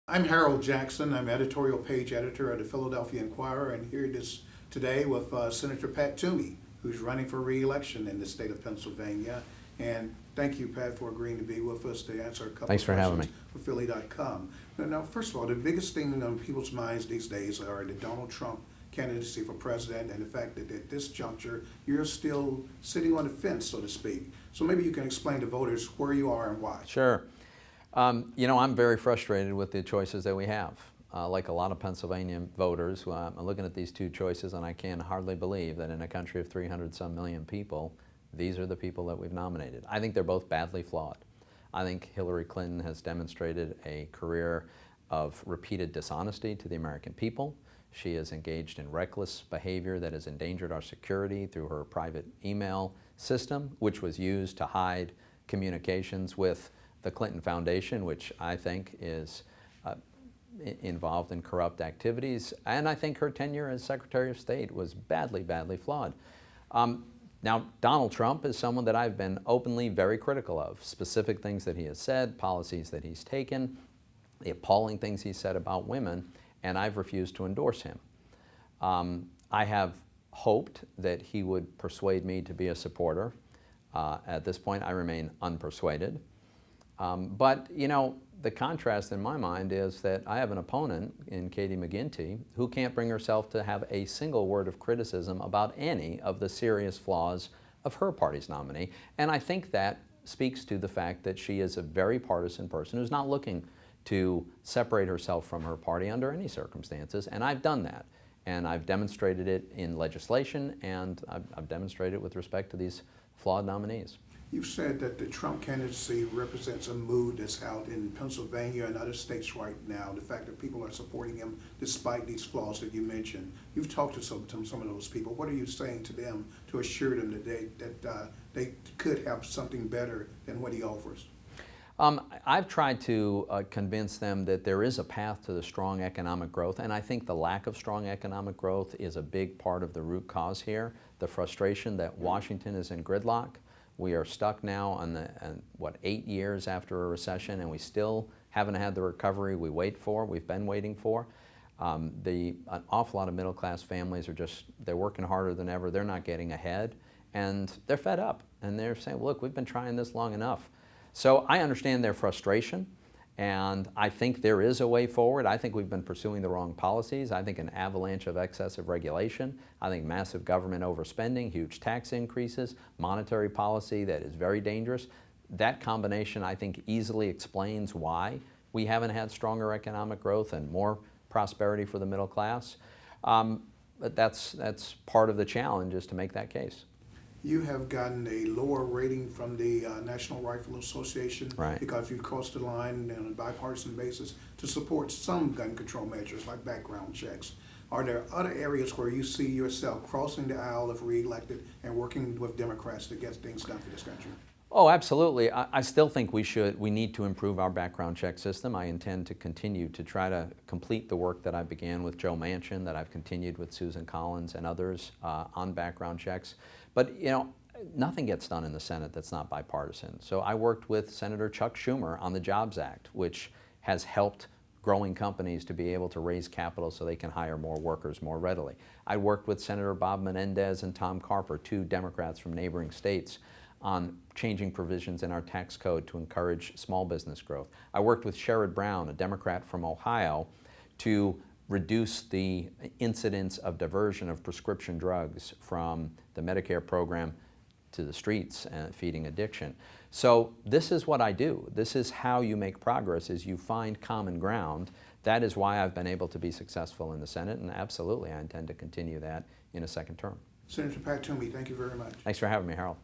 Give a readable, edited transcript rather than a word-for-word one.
I'm Harold Jackson. I'm editorial page editor of the Philadelphia Inquirer, and here today with Senator Pat Toomey, who's running for re-election in the state of Pennsylvania. And thank you, Pat, for agreeing to be with us to answer a couple Thanks of for having questions me. for Philly.com. Now, first of all, the biggest thing on people's minds these days are the Donald Trump candidacy for president and the fact that at this juncture, you're still sitting on the fence, so to speak. So maybe you can explain to voters where you are and why. Sure. I'm very frustrated with the choices that we have. Like a lot of Pennsylvania voters, I'm looking at these two choices and I can hardly believe that in a country of 300-some million people, these are the people that we've nominated. I think they're both badly flawed. I think Hillary Clinton has demonstrated a career of repeated dishonesty to the American people. She has engaged in reckless behavior that has endangered our security through her private email system, which was used to hide communications with the Clinton Foundation, which I think is involved in corrupt activities. And I think her tenure as Secretary of State was badly, badly flawed. Now, Donald Trump is someone that I've been openly very critical of. Specific things that he has said, policies that he's taken, the appalling things he said about women, and I've refused to endorse him. I have hoped that he would persuade me to be a supporter. At this point, I remain unpersuaded. But, the contrast in my mind is that I have an opponent in Katie McGinty who can't bring herself to have a single word of criticism about any of the serious flaws of her party's nominee. And I think that speaks to the fact that she is a very partisan person who's not looking to separate herself from her party under any circumstances. And I've done that. And I've demonstrated it in legislation, and I've demonstrated it with respect to these flawed nominees. You've said that the Trump candidacy represents a mood that's out in Pennsylvania and other states right now, the fact that people are supporting him despite these flaws that you mentioned. You've talked to some of those people. What are you saying to them to assure them that they could have something better than what he offers? I've tried to convince them that there is a path to the strong economic growth, and I think the lack of strong economic growth is a big part of the root cause here, the frustration that Washington is in gridlock. We are stuck now on 8 years after a recession, and we still haven't had the recovery we've been waiting for. An awful lot of middle-class families they're working harder than ever, they're not getting ahead, and they're fed up, and they're saying, look, we've been trying this long enough. So I understand their frustration, and I think there is a way forward. I think we've been pursuing the wrong policies. I think an avalanche of excessive regulation. I think massive government overspending, huge tax increases, monetary policy that is very dangerous. That combination, I think, easily explains why we haven't had stronger economic growth and more prosperity for the middle class. But that's part of the challenge, is to make that case. You have gotten a lower rating from the National Rifle Association, right, because you've crossed the line on a bipartisan basis to support some gun control measures like background checks. Are there other areas where you see yourself crossing the aisle if re-elected and working with Democrats to get things done for this country? Oh, absolutely. I still think we need to improve our background check system. I intend to continue to try to complete the work that I began with Joe Manchin, that I've continued with Susan Collins and others on background checks. But, nothing gets done in the Senate that's not bipartisan. So I worked with Senator Chuck Schumer on the Jobs Act, which has helped growing companies to be able to raise capital so they can hire more workers more readily. I worked with Senator Bob Menendez and Tom Carper, two Democrats from neighboring states, on changing provisions in our tax code to encourage small business growth. I worked with Sherrod Brown, a Democrat from Ohio, to reduce the incidence of diversion of prescription drugs from the Medicare program to the streets and feeding addiction. So this is what I do. This is how you make progress, is you find common ground. That is why I've been able to be successful in the Senate, and absolutely I intend to continue that in a second term. Senator Pat Toomey, thank you very much. Thanks for having me, Harold.